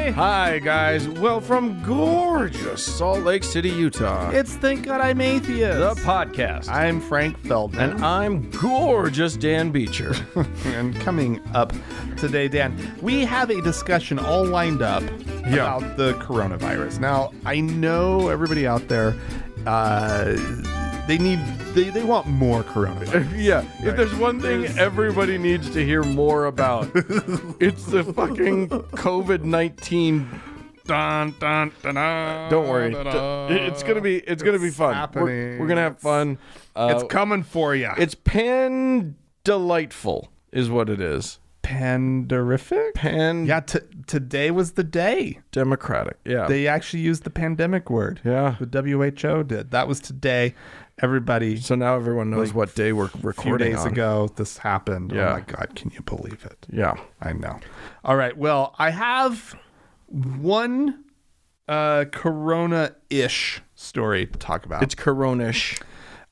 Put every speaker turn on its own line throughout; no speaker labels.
Hi.
Hi, guys. Well, from gorgeous Salt Lake City, Utah,
It's Thank God I'm Atheist.
the podcast.
I'm Frank Feldman.
And I'm gorgeous Dan Beecher.
And coming up today, Dan, we have a discussion all lined up about the coronavirus. Now, I know everybody out there, they want more coronavirus.
Yeah, if there's one thing everybody needs to hear more about, it's the fucking COVID-19. Dun, dun, dun, dun, Don't worry, it's gonna be fun.
Happening.
We're gonna have fun.
It's coming for you.
It's pan-delightful, is what it is.
Panderific? Yeah, today was the day.
Democratic. Yeah.
They actually used the pandemic word.
Yeah.
The WHO did. That was today. Everybody.
So now everyone knows what day we're recording
A few days
on.
ago, this happened.
Yeah.
Oh my God, can you believe it?
Yeah.
I know. All right. Well, I have one corona-ish story to talk about.
It's coronish.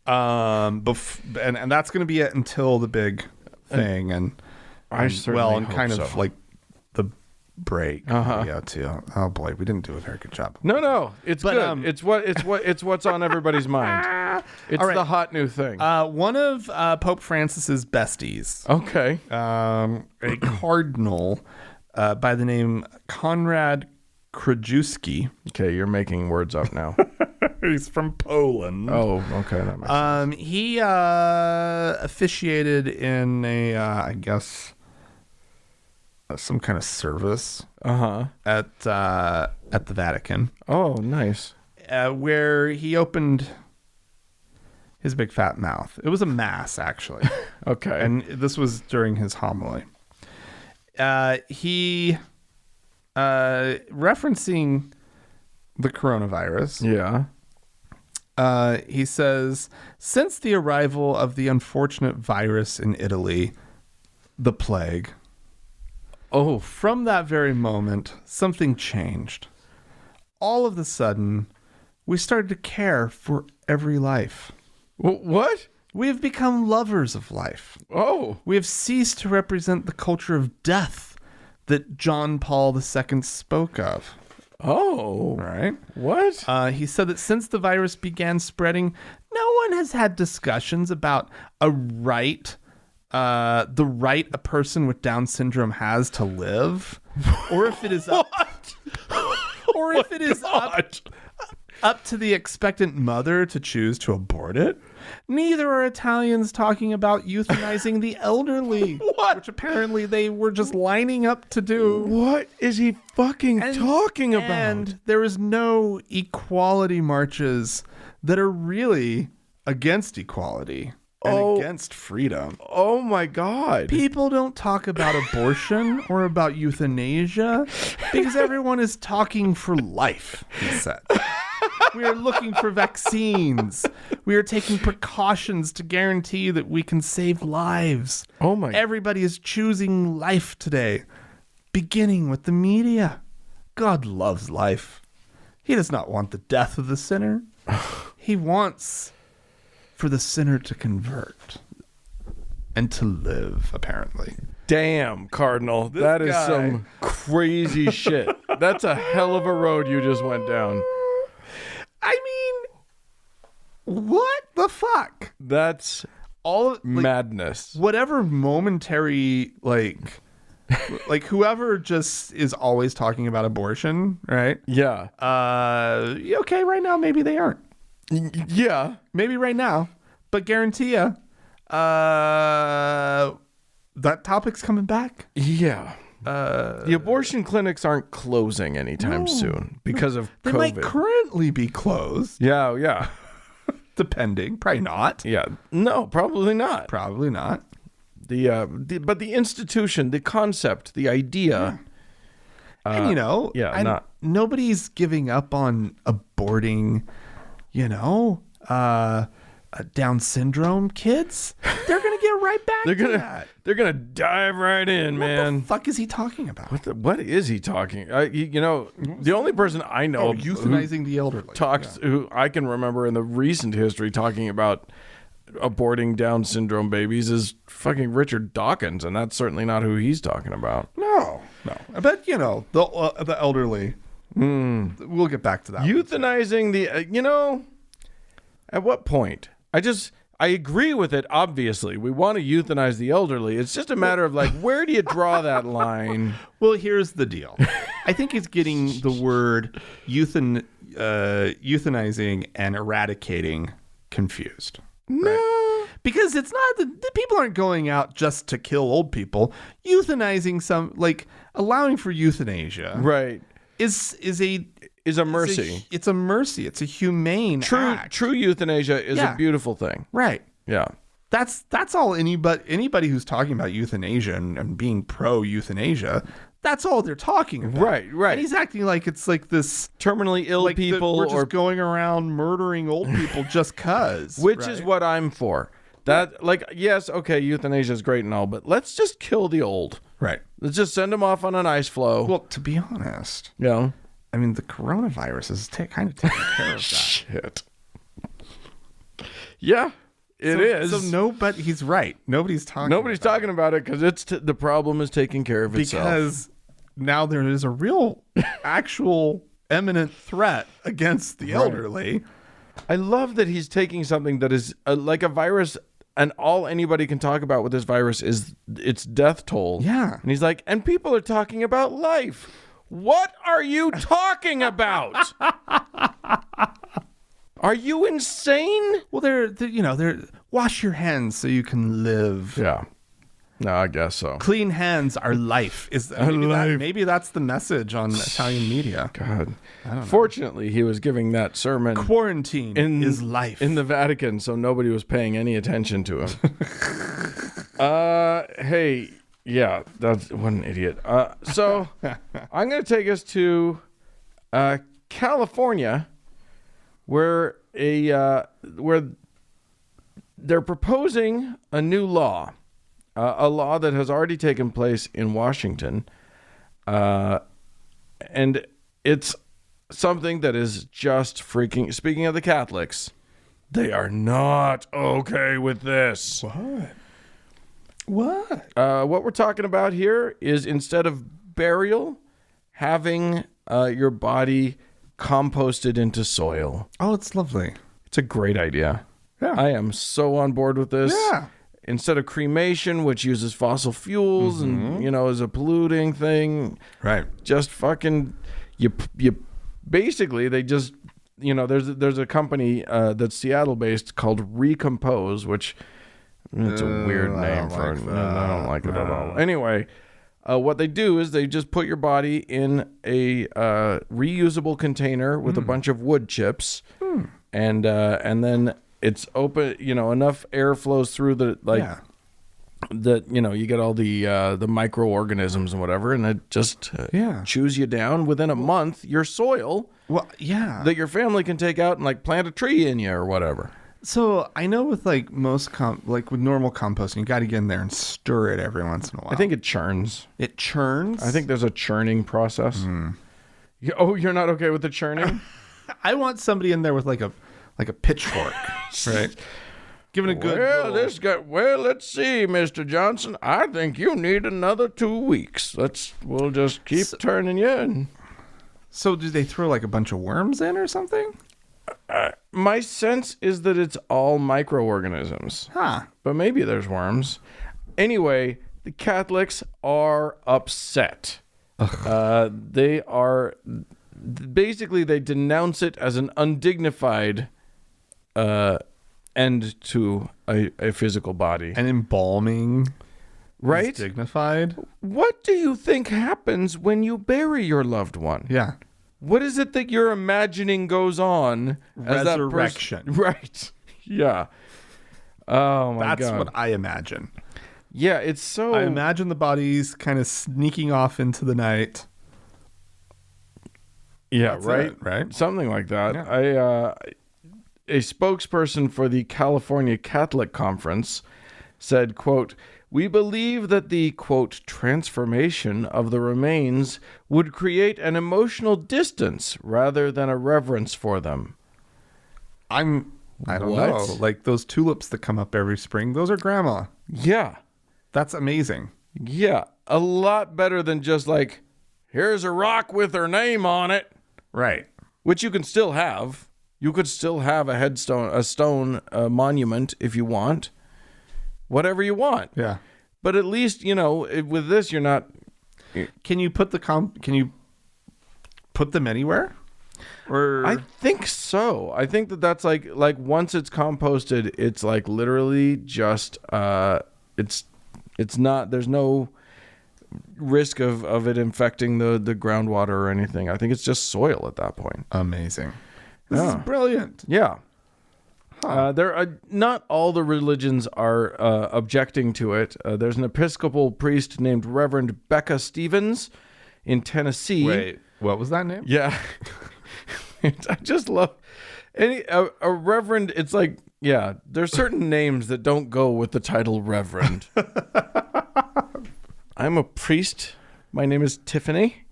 And that's going to be it until the big thing. And
certainly hope
kind
so.
of like the break. Yeah, too. Oh boy, we didn't do a very good job.
No, it's good. It's what's on everybody's mind. It's
right.
the hot new thing.
One of Pope Francis's besties,
Okay.
a cardinal by the name Konrad Krajewski.
Okay, you're making words up now.
He's from Poland.
Oh, okay. That makes sense.
He officiated in a, I guess, some kind of service at the Vatican.
Oh, nice.
Where he opened his big fat mouth. It was a mass, actually.
Okay.
And this was during his homily. He, referencing the coronavirus.
Yeah.
He says, since the arrival of the unfortunate virus in Italy, the plague, from that very moment, something changed. All of a sudden, we started to care for every life.
What?
We have become lovers of life.
Oh.
We have ceased to represent the culture of death that John Paul II spoke of.
Oh.
Right?
What?
He said that since the virus began spreading, no one has had discussions about the right a person with Down syndrome has to live, or if it is up to the expectant mother to choose to abort it. Neither are Italians talking about euthanizing the elderly, which apparently they were just lining up to do.
What is he fucking talking about?
And there is no equality marches that are really against equality and against freedom.
Oh my God.
People don't talk about abortion or about euthanasia because everyone is talking for life, he said. We are looking for vaccines. We are taking precautions to guarantee that we can save lives.
Oh my.
Everybody is choosing life today, beginning with the media. God loves life. He does not want the death of the sinner. He wants for the sinner to convert and to live, apparently.
Damn, Cardinal. That is some crazy shit. That's a hell of a road you just went down.
I mean, what the fuck?
That's
all
madness.
Whatever momentary, like whoever just is always talking about abortion, right?
Yeah.
Okay, right now maybe they aren't.
Yeah.
Maybe right now, but guarantee you, that topic's coming back.
Yeah. The abortion clinics aren't closing anytime soon because of
they
COVID.
Might currently be closed.
Yeah.
Depending. Probably not.
Yeah. No, probably not.
Probably not.
But the institution, the concept, the idea.
And nobody's giving up on aborting, Down syndrome kids. They're going to get right back to that.
They're going to dive right in, man.
What the fuck is he talking about?
What is he talking? The only person I know
euthanizing the elderly
who I can remember in the recent history talking about aborting Down syndrome babies is fucking Richard Dawkins, and that's certainly not who he's talking about.
No. But, the elderly. We'll get back to that.
Euthanizing the, at what point? I agree with it, obviously. We want to euthanize the elderly. It's just a matter of, where do you draw that line?
Well, here's the deal. I think it's getting the word euthanizing and eradicating confused.
No.
Right? Because it's not, the people aren't going out just to kill old people. Euthanizing allowing for euthanasia.
Right.
Is a
mercy.
It's a mercy. It's a humane act.
True euthanasia is a beautiful thing.
Right.
Yeah.
That's all anybody who's talking about euthanasia and being pro euthanasia, that's all they're talking about.
Right.
And he's acting like it's like this
terminally ill people
we're just going around murdering old people just cuz.
Which is what I'm for. That yes, okay, euthanasia is great and all, but let's just kill the old.
Right.
Let's just send them off on an ice floe.
Well, to be honest,
yeah.
I mean, the coronavirus is kind of taking care of that.
Shit. Yeah, it is.
So but he's right. Nobody's talking
about it because the problem is taking care of itself.
Because now there is a real, actual, imminent threat against the elderly.
I love that he's taking something that is like a virus, and all anybody can talk about with this virus is its death toll.
Yeah.
And he's like, and people are talking about life. What are you talking about? Are you insane?
Well, they're wash your hands so you can live.
Yeah. No, I guess so.
Clean hands are life. Maybe that's the message on Italian media.
God. Fortunately, he was giving that sermon.
Quarantine is life.
In the Vatican, so nobody was paying any attention to him. Hey, yeah, what an idiot. So I'm going to take us to California, where they're proposing a new law. A law that has already taken place in Washington. And it's something that is just freaking... Speaking of the Catholics, they are not okay with this.
What?
What we're talking about here is instead of burial, having your body composted into soil.
Oh, it's lovely.
It's a great idea.
Yeah.
I am so on board with this.
Yeah.
Instead of cremation, which uses fossil fuels and, is a polluting thing.
Right.
Just fucking, you basically, they just, there's a company that's Seattle-based called Recompose, which it's a weird name for it. I don't like it at all. Anyway, what they do is they just put your body in a reusable container with a bunch of wood chips, and then it's open, enough air flows through you get all the microorganisms and whatever, and it just chews you down. Within a month, your soil, that your family can take out and plant a tree in you or whatever.
So I know with most with normal composting, you got to get in there and stir it every once in a while.
I think it churns.
It churns?
I think there's a churning process. Oh, you're not okay with the churning?
I want somebody in there with a pitchfork, right? Giving a good.
Let's see, Mr. Johnson. I think you need another 2 weeks. We'll just keep turning you in.
So do they throw a bunch of worms in or something?
My sense is that it's all microorganisms.
Huh.
But maybe there's worms. Anyway, the Catholics are upset. They are basically, they denounce it as an undignified end to a physical body.
And embalming,
right?
Dignified.
What do you think happens when you bury your loved one?
Yeah.
What is it that you're imagining goes on?
Resurrection.
Right. Yeah. Oh my God.
That's what I imagine.
Yeah, it's so...
I imagine the bodies kind of sneaking off into the night.
Yeah,
That's
right?
Right?
Something like that.
Yeah.
A spokesperson for the California Catholic Conference said, quote, "We believe that the, quote, transformation of the remains would create an emotional distance rather than a reverence for them."
I don't
What?
know. Like those tulips that come up every spring, those are grandma.
Yeah.
That's amazing.
Yeah. A lot better than just like, here's a rock with her name on it,
Right.
which you can still have. You could still have a headstone, a monument if you want. Whatever you want.
Yeah.
But at least, with this, you're not.
Can you put them anywhere? Or
I think so. I think that's like once it's composted, it's like literally just it's not. There's no risk of it infecting the groundwater or anything. I think it's just soil at that point.
amazing. This is brilliant.
Yeah. There are not all the religions are objecting to it. There's an Episcopal priest named Reverend Becca Stevens in Tennessee.
Wait, what was that name?
Yeah. I just love a reverend. It's like, yeah, there's certain names that don't go with the title reverend. I'm a priest. My name is Tiffany.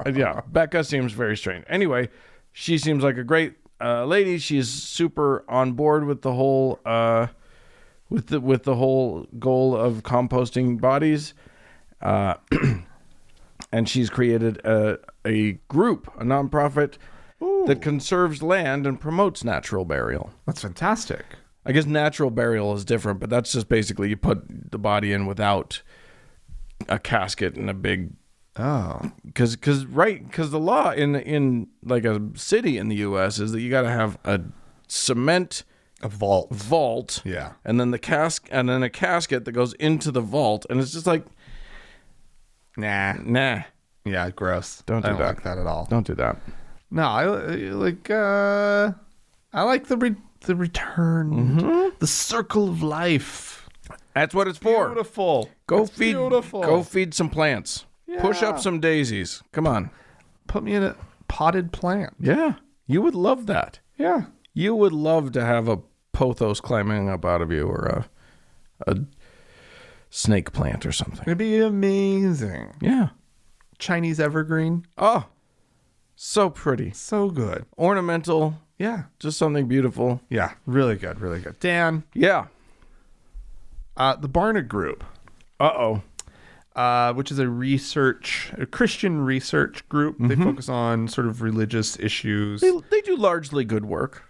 Yeah, Becca seems very strange. Anyway, she seems like a great lady. She's super on board with the whole with the whole goal of composting bodies. And she's created a group, a nonprofit that conserves land and promotes natural burial.
That's fantastic.
I guess natural burial is different, but that's just basically you put the body in without a casket and a big.
Oh,
Because the law in like a city in the U.S. is that you got to have a cement
a vault. Yeah.
and then a casket that goes into the vault, and it's just like. Nah.
Yeah, gross.
Don't do
I don't
that.
like that at all.
Don't do that.
No, I like the return, the circle of life.
That's what it's for.
Beautiful.
Go
It's
feed.
beautiful.
Go feed some plants. Push up
Yeah.
some daisies. Come on.
Put me in a potted plant.
Yeah, you would love that.
Yeah.
You would love to have a pothos climbing up out of you, or a snake plant or something.
It'd be amazing.
Yeah.
Chinese evergreen.
Oh, so pretty.
So good.
Ornamental.
Yeah.
Just something beautiful.
Yeah. Really good. Really good. Dan,
Yeah.
the Barna Group,
Uh-oh.
which is a Christian research group. They focus on sort of religious issues.
They do largely good work.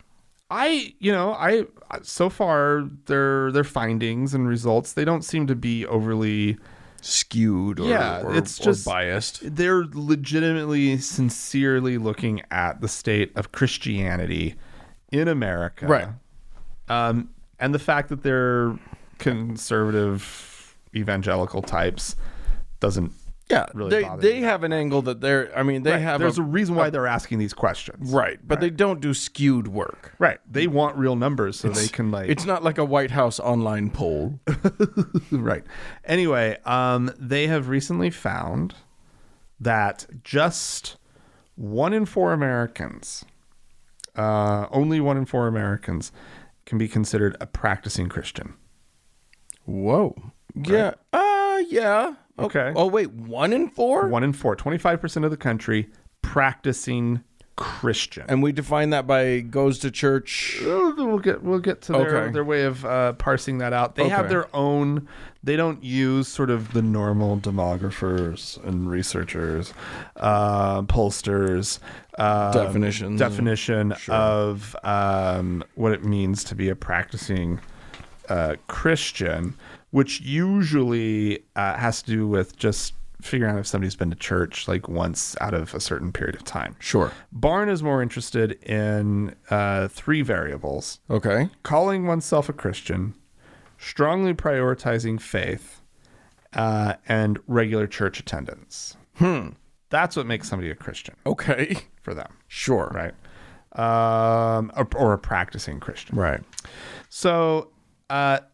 So far their findings and results, they don't seem to be overly
Skewed or
it's just
biased.
They're legitimately, sincerely looking at the state of Christianity in America.
Right.
And the fact that they're conservative evangelical types doesn't really bother
they
me.
have an angle that
There's a reason why they're asking these questions.
right, but they don't do skewed work.
Right. They want real numbers so they can
It's not like a White House online poll.
Right. Anyway, they have recently found that just 1 in 4 Americans, only 1 in 4 Americans can be considered a practicing Christian.
Whoa. Yeah. Yeah.
Okay.
Oh, wait. 1 in 4?
1 in 4, 25% of the country practicing Christian.
And we define that by goes to church.
We'll get to their way of parsing that out. They have
Okay.
their own. They don't use sort of the normal demographers and researchers, pollsters, definition of what it means to be a practicing Christian, which usually has to do with just figuring out if somebody's been to church like once out of a certain period of time.
Sure.
Barn is more interested in 3 variables:
Okay.
calling oneself a Christian, strongly prioritizing faith, and regular church attendance. That's what makes somebody a Christian
Okay.
for them,
Sure.
right? Or a practicing Christian.
Right.
So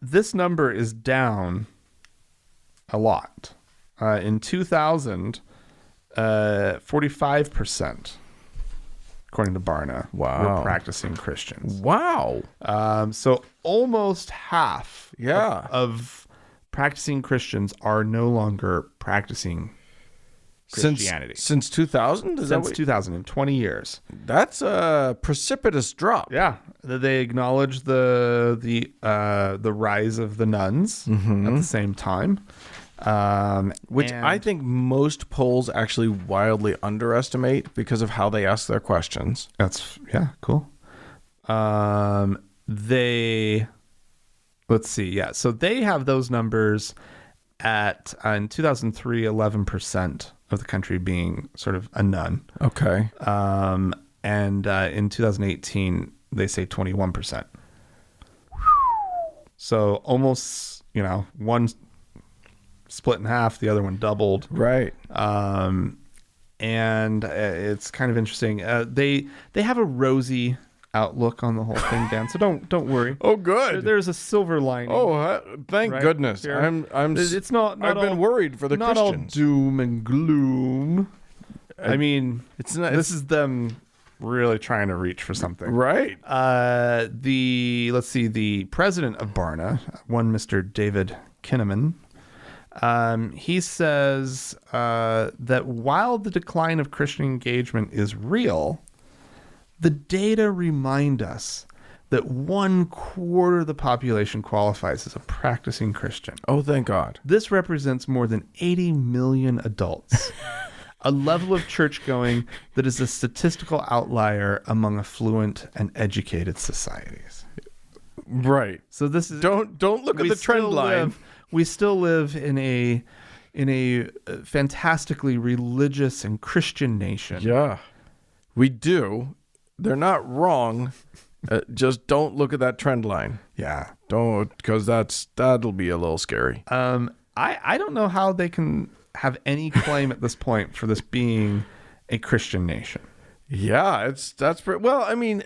this number is down a lot. In 2000, 45%, according to Barna, were practicing Christians.
Wow.
So almost half
Yeah.
of practicing Christians are no longer practicing Christianity.
Since 2000?
Since 2020 years.
That's a precipitous drop.
Yeah, they acknowledge the rise of the nuns at the same time,
which I think most polls actually wildly underestimate because of how they ask their questions.
That's cool. Let's see. Yeah, so they have those numbers at in 2003, 11% of the country being sort of a nun.
Okay.
And in 2018, they say 21%. So almost, one split in half, the other one doubled.
Right.
And it's kind of interesting. They have a rosy outlook on the whole thing, Dan. So don't worry.
Oh, good.
There's a silver lining.
Oh, thank goodness.
Here.
I'm.
It's not
I've been worried for the
not
Christians.
all doom and gloom. I mean,
it's not.
This is them really trying to reach for something,
right?
Let's see. The president of Barna, one Mr. David Kinnaman, he says that while the decline of Christian engagement is real, the data remind us that 1/4 of the population qualifies as a practicing Christian.
Oh, thank God.
This represents more than 80 million adults, a level of church going that is a statistical outlier among affluent and educated societies.
Right.
So this is
don't look at the trend line.
We still live in a fantastically religious and Christian nation.
Yeah, we do. They're not wrong. Just don't look at that trend line.
Yeah.
Don't, because that'll be a little scary.
I don't know how they can have any claim at this point for this being a Christian nation.
Yeah, well, I mean,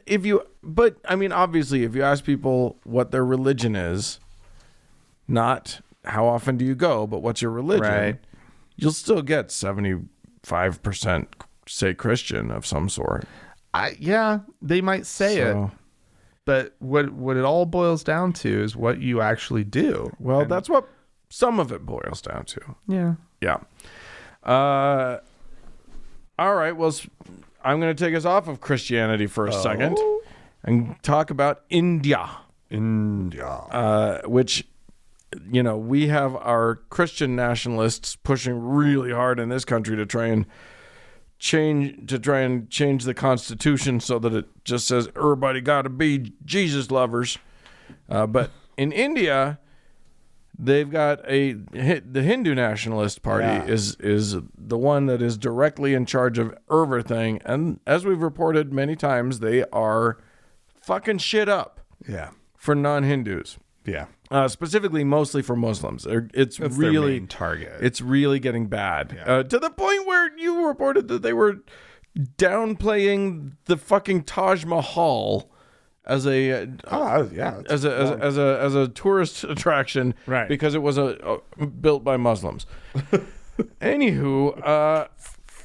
obviously, if you ask people what their religion is, not how often do you go, but what's your religion,
right,
you'll still get 75% say Christian of some sort.
They might say it, but what it all boils down to is what you actually do.
Well, that's what some of it boils down to.
Yeah.
Yeah. All right. Well, I'm going to take us off of Christianity for a second and talk about India. Which, we have our Christian nationalists pushing really hard in this country to try and change the Constitution so that it just says everybody got to be Jesus lovers. But in India, they've got the Hindu nationalist party is the one that is directly in charge of everything. And as we've reported many times, they are fucking shit up for non-Hindus.
Yeah.
Specifically, mostly for Muslims. That's really
their main target.
It's really getting bad to the point where you reported that they were downplaying the fucking Taj Mahal as a tourist attraction,
right?
Because it was built by Muslims. Anywho,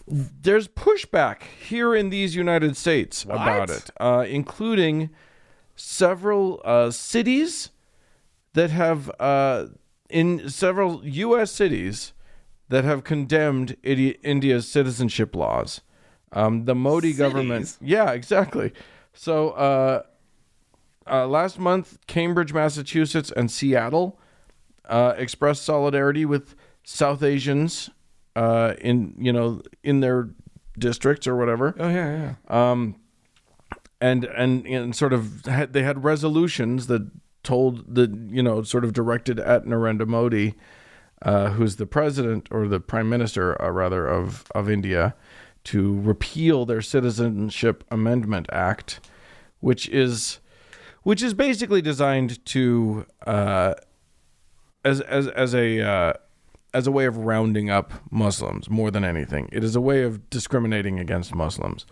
there's pushback here in these United States about it, including several cities that have in several U.S. cities that have condemned India's citizenship laws. The Modi government. Yeah, exactly. So last month, Cambridge, Massachusetts, and Seattle expressed solidarity with South Asians in their districts or whatever.
Oh yeah.
And sort of they had resolutions that told sort of directed at Narendra Modi, who's the president or the prime minister rather of India, to repeal their Citizenship Amendment Act, which is basically designed to as a way of rounding up Muslims more than anything. It is a way of discriminating against Muslims.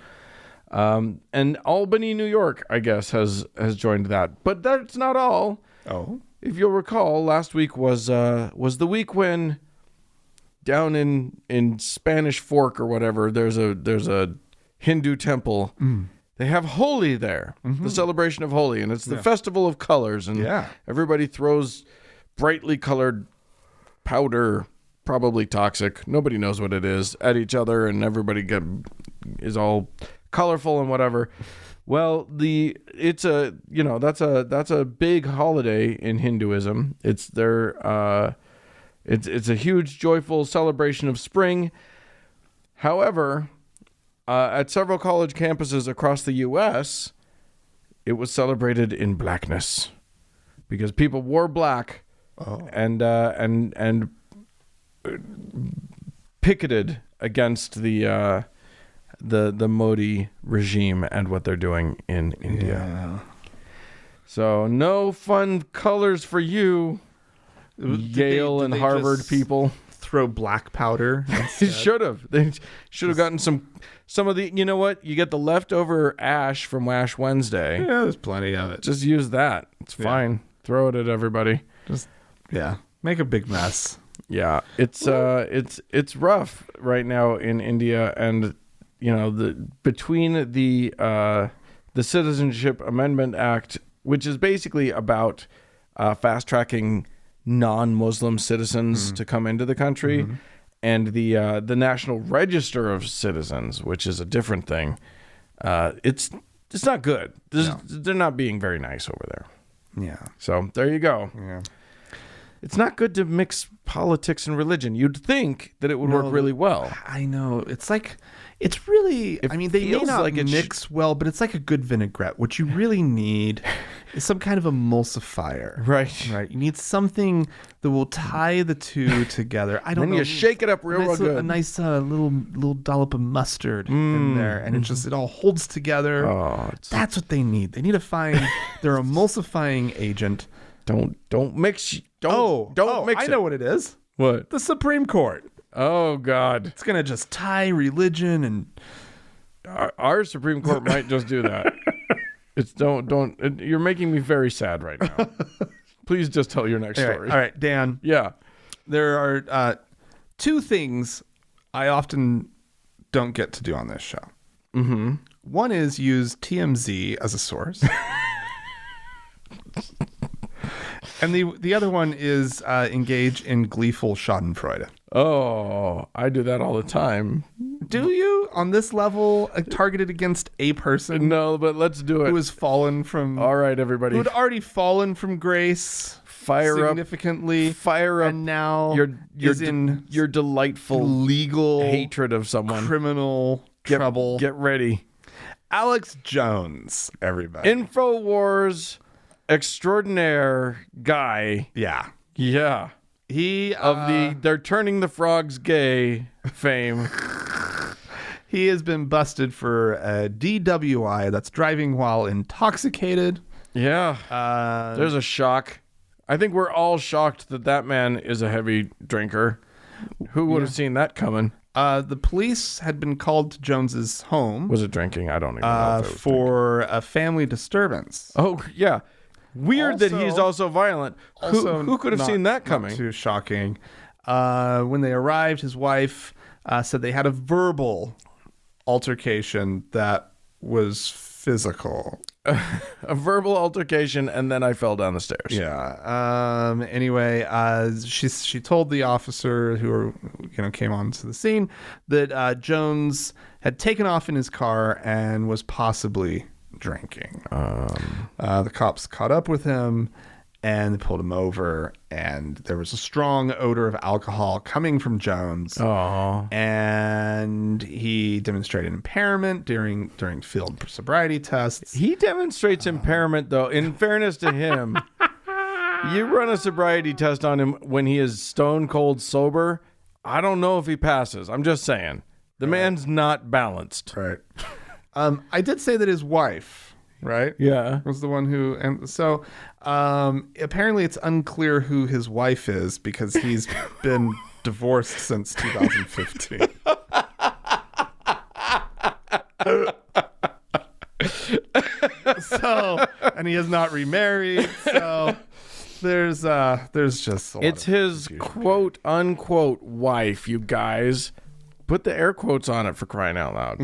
And Albany, New York, I guess, has joined that. But that's not all.
Oh.
If you'll recall, last week was the week when down in Spanish Fork or whatever, there's a Hindu temple. They have Holi there, the celebration of Holi, and it's the festival of colors, and everybody throws brightly colored powder probably toxic. Nobody knows what it is at each other, and everybody is all colorful and whatever. Well, that's a big holiday in Hinduism. It's their it's a huge joyful celebration of spring. However, at several college campuses across the U.S., it was celebrated in blackness because people wore black and picketed against the Modi regime and what they're doing in India.
Yeah.
So no fun colors for you, Yale and Harvard people.
Throw black powder.
They should have. They should have gotten some of the. You know what? You get the leftover ash from Ash Wednesday.
Yeah, there's plenty of it.
Just use that. It's fine. Throw it at everybody.
Make a big mess.
Yeah, it's rough right now in India, and between the Citizenship Amendment Act, which is basically about fast tracking non-Muslim citizens to come into the country, and the National Register of Citizens, which is a different thing. It's not good. They're not being very nice over there.
Yeah.
So there you go.
Yeah.
It's not good to mix politics and religion. You'd think that it would work really well.
I know. It's like, it's really, they may not mix well, but it's like a good vinaigrette. What you really need is some kind of emulsifier.
Right.
You need something that will tie the two together. I don't know.
Then you shake it up real good.
A nice little dollop of mustard in there, and it all holds together.
Oh,
that's what they need. They need to find their emulsifying agent.
Don't mix. Don't mix it.
I know what it is.
What?
The Supreme Court.
Oh God!
It's gonna just tie religion and
our Supreme Court might just do that. It's don't. You're making me very sad right now. Please just tell your next story.
All right, Dan.
Yeah.
There are two things I often don't get to do on this show.
Mm-hmm.
One is use TMZ as a source. And the other one is engage in gleeful schadenfreude.
Oh, I do that all the time.
Do you? On this level, targeted against a person?
No, but let's do it.
Who has fallen from...
All right, everybody.
Who had already fallen from grace significantly.
Fire up.
And now
is in your delightful
legal
hatred of someone.
Criminal trouble.
Get ready.
Alex Jones, everybody.
InfoWars extraordinaire guy.
Yeah.
Yeah.
He
they're turning the frogs gay fame.
He has been busted for a DWI, that's driving while intoxicated.
Yeah. There's a shock. I think we're all shocked that man is a heavy drinker. Who would have seen that coming?
The police had been called to Jones's home.
Was it drinking? I don't even know if it was
for a family disturbance.
Oh, yeah. Weird that he's also violent. Who could have seen that coming?
Not too shocking. When they arrived, his wife said they had a verbal altercation that was physical.
A verbal altercation, and then I fell down the stairs.
Yeah. Anyway, she told the officer who came onto the scene that Jones had taken off in his car and was possibly drinking. The cops caught up with him and they pulled him over, and there was a strong odor of alcohol coming from Jones.
Oh.
And he demonstrated impairment during field sobriety tests.
He demonstrates impairment, though. In fairness to him, you run a sobriety test on him when he is stone cold sober. I don't know if he passes. I'm just saying. The man's not balanced.
Right. I did say that his wife, right?
Yeah.
Was the one who, and so apparently it's unclear who his wife is because he's been divorced since 2015. And he has not remarried. So there's just a lot
it's his quote unquote wife, you guys. Put the air quotes on it, for crying out loud.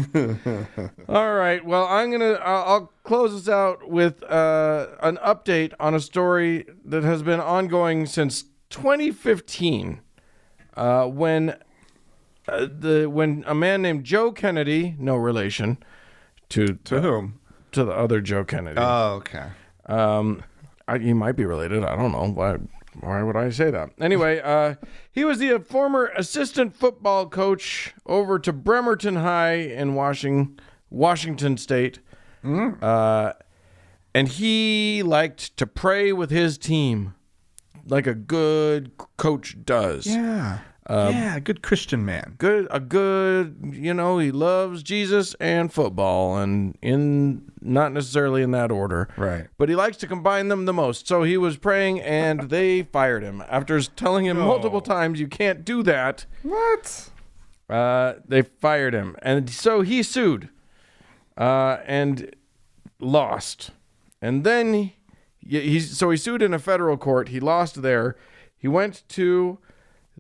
All right. Well, I'll close this out with an update on a story that has been ongoing since 2015. when a man named Joe Kennedy, no relation to
whom?
To the other Joe Kennedy.
Oh, okay.
He might be related. I don't know. Why would I say that? Anyway, he was the former assistant football coach over to Bremerton High in Washington State. And he liked to pray with his team like a good coach does.
Yeah. Good Christian man.
He loves Jesus and football, and not necessarily in that order.
Right.
But he likes to combine them the most. So he was praying, and they fired him after telling him multiple times, you can't do that.
What?
They fired him. And so he sued and lost. And then he sued in a federal court. He lost there. He went to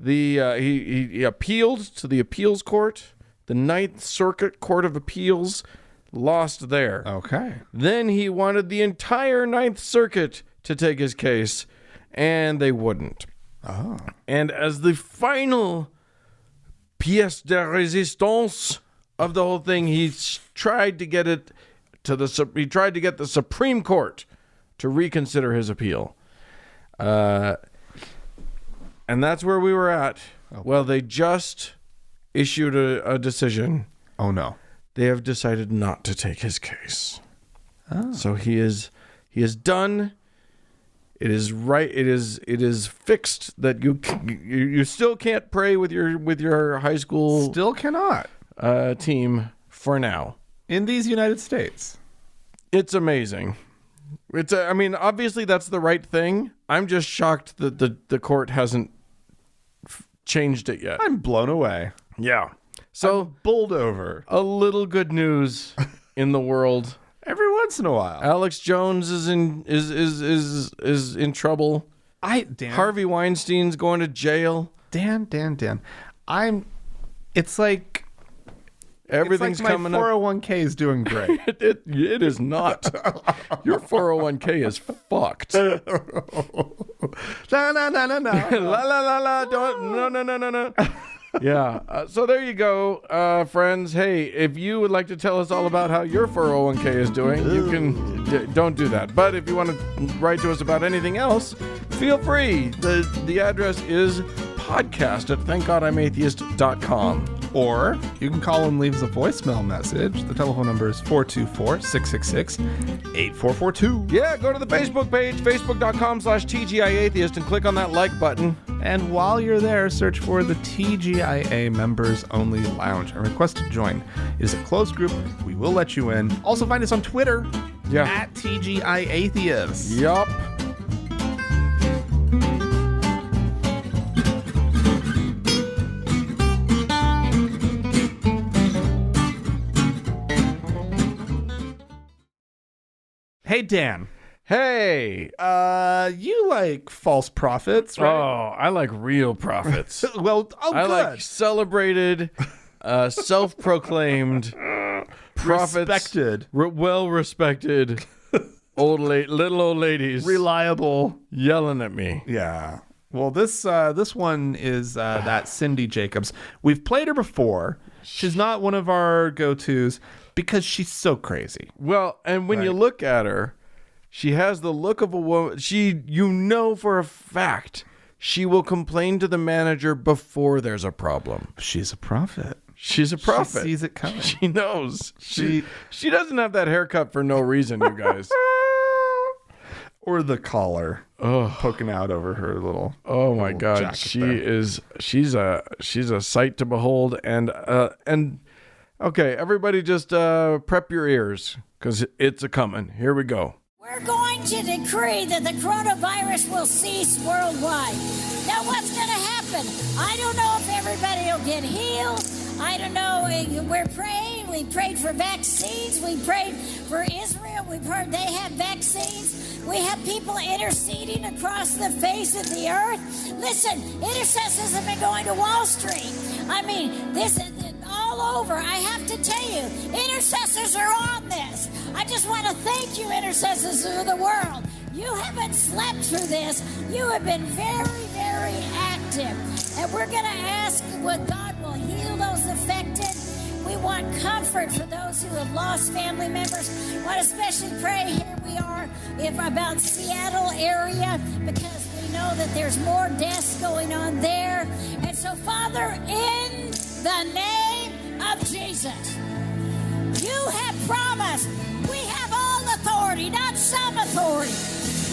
he appealed to the appeals court, the Ninth Circuit Court of Appeals, lost there.
Okay.
Then he wanted the entire Ninth Circuit to take his case, and they wouldn't.
Oh.
And as the final pièce de résistance of the whole thing, he tried to get the Supreme Court to reconsider his appeal. And that's where we were at. Okay. Well, they just issued a decision.
Oh, no.
They have decided not to take his case. Oh. So he is done. It is right. It is fixed that you still can't pray with your high school.
Still cannot.
Team for now.
In these United States.
It's amazing. Obviously that's the right thing. I'm just shocked that the court hasn't changed it yet.
I'm blown away.
Yeah. So
I'm bowled over.
A little good news in the world.
Every once in a while.
Alex Jones is in trouble. Harvey Weinstein's going to jail.
Dan. It's like
everything's
it's like
coming
my
up.
401k is doing great.
It is not. Your 401k is fucked.
No.
La la la la. No. Yeah. So there you go, friends. Hey, if you would like to tell us all about how your 401k is doing, you can. Don't do that. But if you want to write to us about anything else, feel free. The address is podcast@thankgodimatheist.com.
Or you can call and leave us a voicemail message. The telephone number is 424-666-8442.
Yeah, go to the Facebook page, facebook.com/TGIAtheist, and click on that like button.
And while you're there, search for the TGIA Members Only Lounge and request to join. It is a closed group. We will let you in. Also find us on Twitter at TGIAtheist.
Yup.
Hey, Dan.
Hey.
You like false prophets, right?
Oh, I like real prophets.
I
like celebrated, self-proclaimed prophets.
Respected.
Well-respected little old ladies.
Reliable.
Yelling at me.
Yeah. Well, this one is that Cindy Jacobs. We've played her before. She's not one of our go-tos because she's so crazy.
Well, and when you look at her, she has the look of a woman. For a fact, she will complain to the manager before there's a problem.
She's a prophet.
She's a prophet.
She sees it coming.
She knows. She doesn't have that haircut for no reason, you guys.
Or the collar poking out over her little.
Oh my God, she's a sight to behold. And okay, everybody, just prep your ears because it's a coming. Here we go.
We're going to decree that the coronavirus will cease worldwide. Now, what's going to happen? I don't know if everybody will get healed. I don't know. We're praying. We prayed for vaccines. We prayed for Israel. We've heard they have vaccines. We have people interceding across the face of the earth. Listen, intercessors have been going to Wall Street. I mean, this is all over. I have to tell you, intercessors are on this. I just want to thank you, intercessors of the world. You haven't slept through this. You have been very, very very active. And we're going to ask what God will heal those affected. We want comfort for those who have lost family members. I want to especially pray, here we are, about Seattle area, because we know that there's more deaths going on there. And so, Father, in the name of Jesus, you have promised we have all authority, not some authority.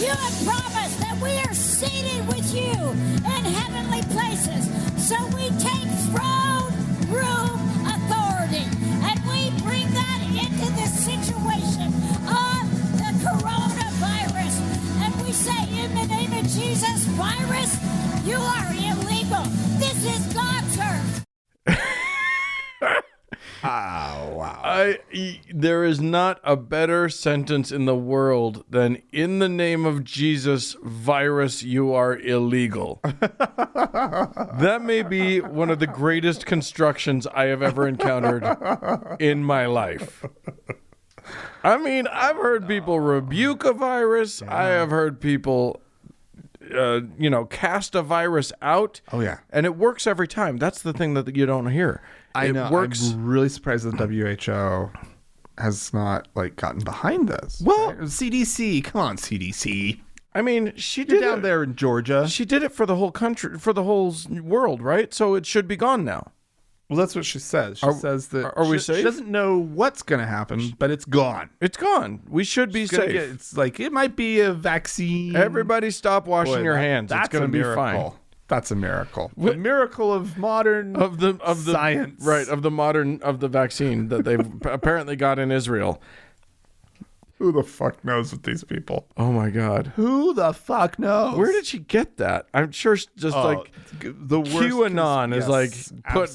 You have promised that we are seated with you in heavenly places. So we take throne room authority and we bring that into the situation of the coronavirus. And we say, in the name of Jesus, virus, you are illegal. This is God's earth.
Oh, wow.
There is not a better sentence in the world than, in the name of Jesus, virus, you are illegal. That may be one of the greatest constructions I have ever encountered in my life. I mean, I've heard people rebuke a virus. Yeah. I have heard people, cast a virus out.
Oh, yeah.
And it works every time. That's the thing that you don't hear.
I know. Works. I'm really surprised the WHO has not gotten behind this.
Well,
right? CDC, come on, CDC.
I mean, she did
down there in Georgia.
She did it for the whole country, for the whole world, right? So it should be gone now.
Well, that's what she says. She says that
we safe?
She doesn't know what's going to happen, but it's gone.
It's gone. We should be safe.
It's like it might be a vaccine.
Everybody stop washing your hands. It's going to be fine.
That's a miracle. The miracle of modern science.
Right, of the vaccine that they've apparently got in Israel.
Who the fuck knows with these people?
Oh my God.
Who the fuck knows?
Where did she get that? I'm sure just
the
QAnon is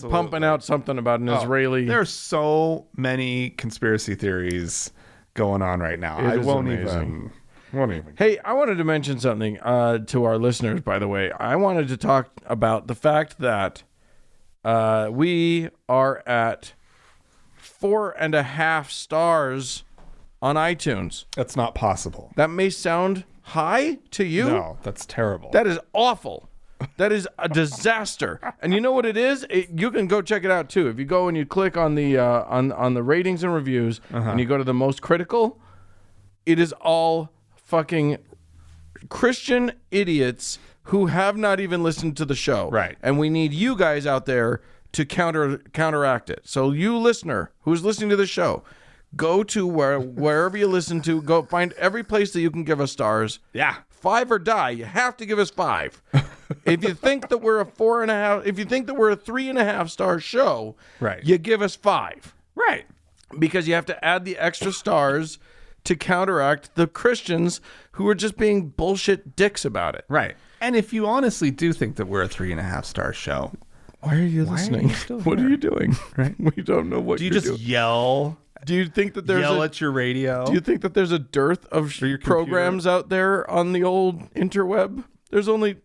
pumping out something about an Israeli.
There's so many conspiracy theories going on right now. I won't even.
Hey, I wanted to mention something to our listeners, by the way. I wanted to talk about the fact that we are at 4.5 stars on iTunes.
That's not possible.
That may sound high to you.
No, that's terrible.
That is awful. That is a disaster. And you know what it is? You can go check it out too. If you go and you click on the on the ratings and reviews, and you go to the most critical, it is all fucking Christian idiots who have not even listened to the show.
Right.
And we need you guys out there to counteract it. So you listener who's listening to the show, go to wherever you listen to, go find every place that you can give us stars.
Yeah.
5 or die. You have to give us 5. If you think that we're a 4.5, if you think that we're a 3.5 star show,
right,
you give us 5.
Right.
Because you have to add the extra stars to counteract the Christians who are just being bullshit dicks about it.
Right. And if you honestly do think that we're a 3.5 star show,
why are you listening? What are you doing?
Right.
We don't know what you're doing.
Do you just yell?
Do you think that there's
yell at your radio?
Do you think that there's a dearth of programs out there on the old interweb? There's only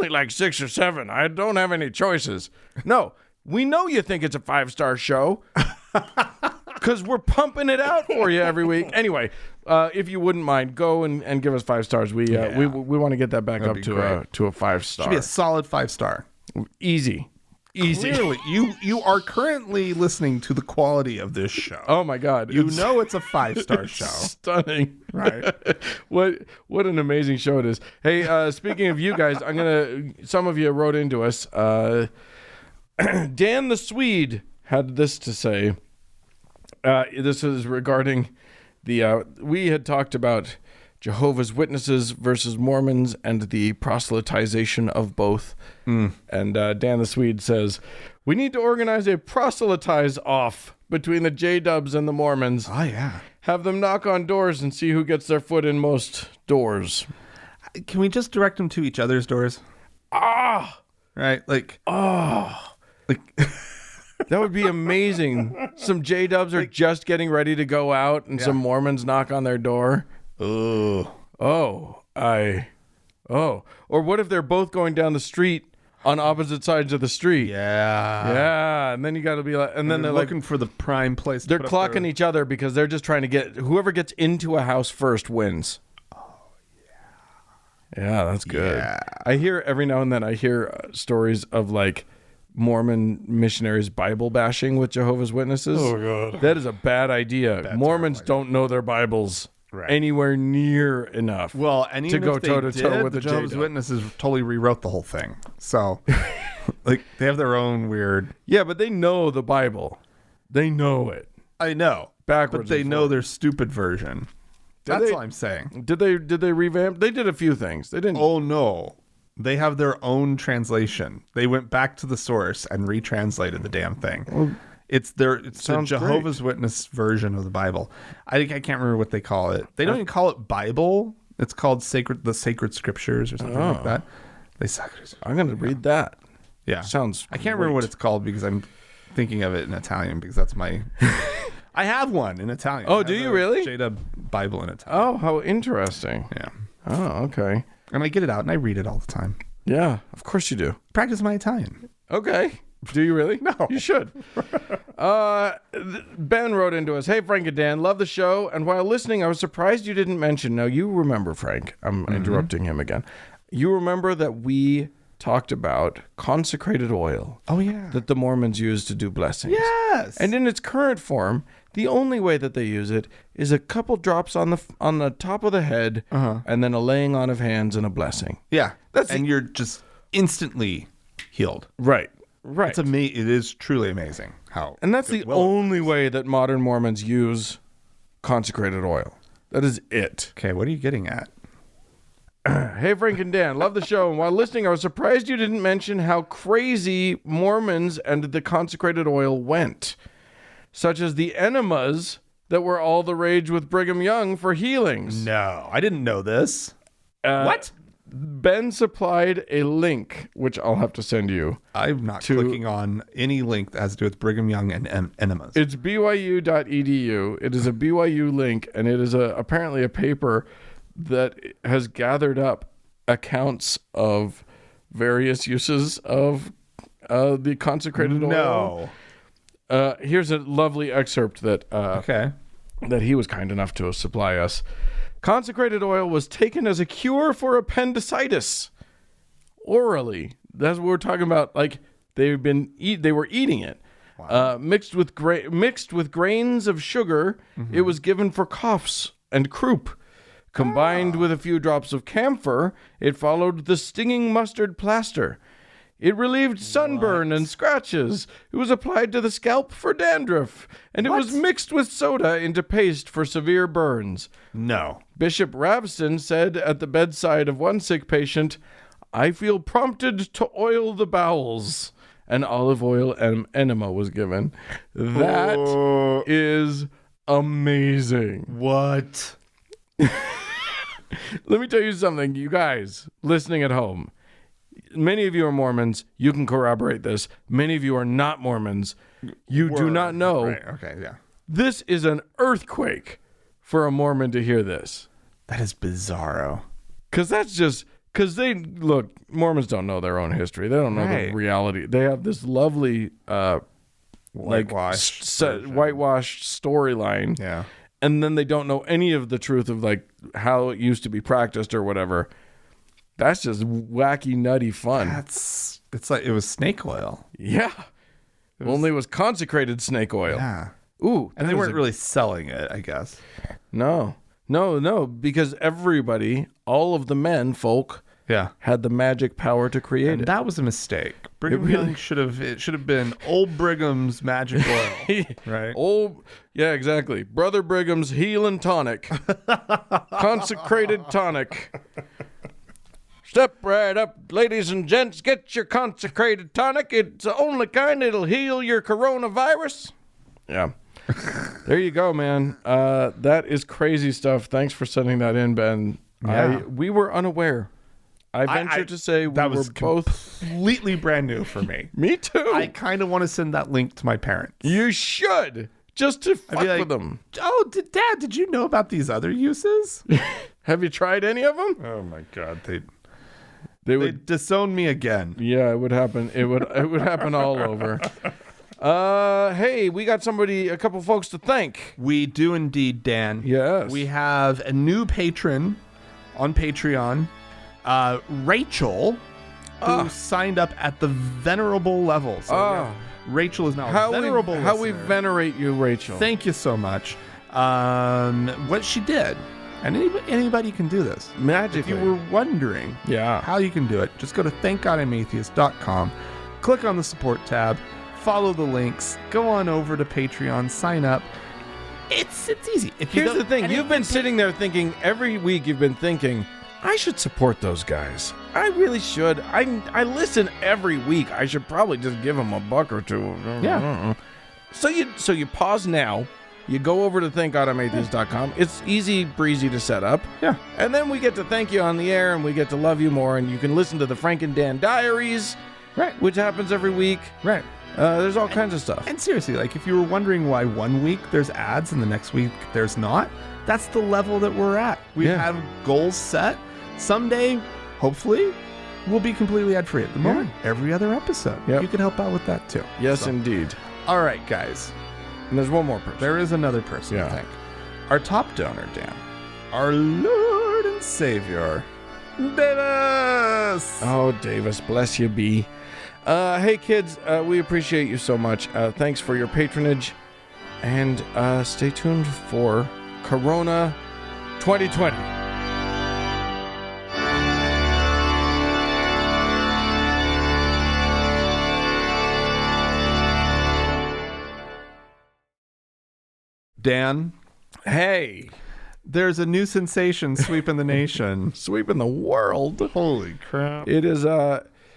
like 6 or 7. I don't have any choices. No, we know you think it's a 5-star show because we're pumping it out for you every week. Anyway, if you wouldn't mind, go and give us 5 stars. We want to get that back up to a 5-star.
Should be a solid 5-star.
Easy.
Clearly, you are currently listening to the quality of this show.
Oh my God!
You know it's a 5-star show.
Stunning,
right?
What an amazing show it is. Hey, speaking of you guys, some of you wrote into us. Dan the Swede had this to say. This is regarding we had talked about Jehovah's Witnesses versus Mormons and the proselytization of both. And Dan the Swede says, we need to organize a proselytize off between the J-dubs and the Mormons.
Oh, yeah.
Have them knock on doors and see who gets their foot in most doors.
Can we just direct them to each other's doors? Right? Like, like
that would be amazing. Some J-dubs are just getting ready to go out and some Mormons knock on their door. Or what if they're both going down the street on opposite sides of the street? Yeah. And then you got to be like, and then they're
looking for the prime place.
They're clocking each other because they're just trying to get whoever gets into a house first wins. Yeah, that's good.
Yeah.
I hear every now and then stories of like Mormon missionaries Bible bashing with Jehovah's Witnesses.
Oh, God.
That is a bad idea. Mormons don't know their Bibles anywhere near enough.
Well, and even
to go
if they
toe-to-toe
did,
with
the
the
Jehovah's
J-Dub.
Witnesses totally rewrote the whole thing. So, like, they have their own weird...
Yeah, but they know the Bible. They know it.
I know.
Backwards
But they
and
know
forwards.
their stupid version. That's
they-
all I'm saying.
Did they revamp? They did a few things. They didn't.
Oh, no. They have their own translation. They went back to the source and retranslated the damn thing. It's the
sounds
Jehovah's Witness version of the Bible. I can't remember what they call it. They don't even call it Bible. It's called the Sacred Scriptures or something like that.
I'm going to read that.
Yeah.
Sounds
I can't remember what
great.
it's called because I'm thinking of it in Italian because that's my... I have one in Italian.
Oh,
I
do
have
you
a
really?
J-Dub Bible in Italian.
Oh, how interesting.
Yeah.
Oh, okay.
And I get it out and I read it all the time.
Yeah, of course you do.
Practice my Italian.
Okay. Do you really?
No.
You should. Ben wrote into us, "Hey, Frank and Dan, love the show. And while listening, I was surprised you didn't mention..." Now, you remember, Frank. I'm interrupting him again. You remember that we talked about consecrated oil
Oh, yeah.
that the Mormons use to do blessings.
Yes.
And in its current form, the only way that they use it is a couple drops on the top of the head, and then a laying on of hands and a blessing.
yeah. And you're just instantly healed.
Right.
It is truly amazing how.
And that's the only way that modern Mormons use consecrated oil. That is it.
Okay, what are you getting at?
Hey, Frank and Dan, love the show. And while listening, I was surprised you didn't mention how crazy Mormons and the consecrated oil went, such as the enemas that were all the rage with Brigham Young for healings.
No, I didn't know this. What?
Ben supplied a link, which I'll have to send you.
I'm not clicking on any link that has to do with Brigham Young and enemas.
It's byu.edu. It is a BYU link, and it is apparently a paper that has gathered up accounts of various uses of the consecrated oil.
No.
Here's a lovely excerpt that
Okay.
that he was kind enough to supply us. Consecrated oil was taken as a cure for appendicitis orally. That's what we're talking about. Like they were eating it. Wow. Mixed with grains of sugar. It was given for coughs and croup. Combined with a few drops of camphor, it followed the stinging mustard plaster. It relieved sunburn and scratches. It was applied to the scalp for dandruff. And it was mixed with soda into paste for severe burns.
No.
Bishop Ravston said at the bedside of one sick patient, "I feel prompted to oil the bowels." An olive oil enema was given. That is amazing.
What?
Let me tell you something, you guys listening at home. Many of you are Mormons. You can corroborate this. Many of you are not Mormons. You do not know.
Right, okay, yeah.
This is an earthquake for a Mormon to hear this.
That is bizarro.
Because Mormons don't know their own history. They don't know the reality. They have this lovely
Whitewashed
whitewashed storyline.
Yeah.
And then they don't know any of the truth of like how it used to be practiced or whatever. That's just wacky, nutty fun.
It's like it was snake oil.
Yeah. Only it was consecrated snake oil.
Yeah.
Ooh.
And they weren't really selling it, I guess.
No, because everybody, all of the men folk,
Yeah.
had the magic power to create
And
it.
that was a mistake. Brigham Young should have been old Brigham's magic oil. Right?
Oh, yeah, exactly. Brother Brigham's healing tonic. Consecrated tonic. Step right up, ladies and gents. Get your consecrated tonic. It's the only kind that'll heal your coronavirus. Yeah. There you go, man. That is crazy stuff. Thanks for sending that in, Ben.
Yeah.
We were unaware. I venture to say we
that
were
was
both.
completely brand new for me.
Me too.
I kind of want to send that link to my parents.
You should. Just to fuck
like,
with them.
Oh, Dad, did you know about these other uses?
Have you tried any of them?
Oh my God,
They
they
would.
disown me again.
Yeah, it would happen. It would happen all over. Hey, we got a couple folks to thank.
We do indeed, Dan.
Yes.
We have a new patron on Patreon. Rachel, who signed up at the venerable level. So yeah, Rachel is now a venerable listener.
How we venerate you, Rachel.
Thank you so much. What she did, and anybody can do this.
Magically.
If you were wondering how you can do it, just go to thankgodimatheist.com, click on the support tab, follow the links, go on over to Patreon, sign up. It's easy.
Here's the thing. You've been sitting there thinking, every week you've been thinking, I should support those guys. I really should. I listen every week. I should probably just give them $1 or $2.
Yeah.
So you pause now. You go over to thankgodimatheist.com. It's easy breezy to set up.
Yeah.
And then we get to thank you on the air, and we get to love you more, and you can listen to the Frank and Dan Diaries,
Right.
which happens every week.
Right.
There's all kinds of stuff.
And seriously, like if you were wondering why one week there's ads and the next week there's not, that's the level that we're at. We have goals set. Someday, hopefully, we'll be completely ad-free. At the moment, every other episode.
Yep.
You can help out with that too.
Yes, indeed.
All right, guys.
And there's one more person.
There is another person, I think. Our top donor, Dan. Our Lord and Savior, Davis.
Oh, Davis, bless you be. Hey, kids, we appreciate you so much. Thanks for your patronage. And stay tuned for Corona 2020.
Dan.
Hey.
There's a new sensation sweeping the nation.
Sweeping the world.
Holy crap.
It is,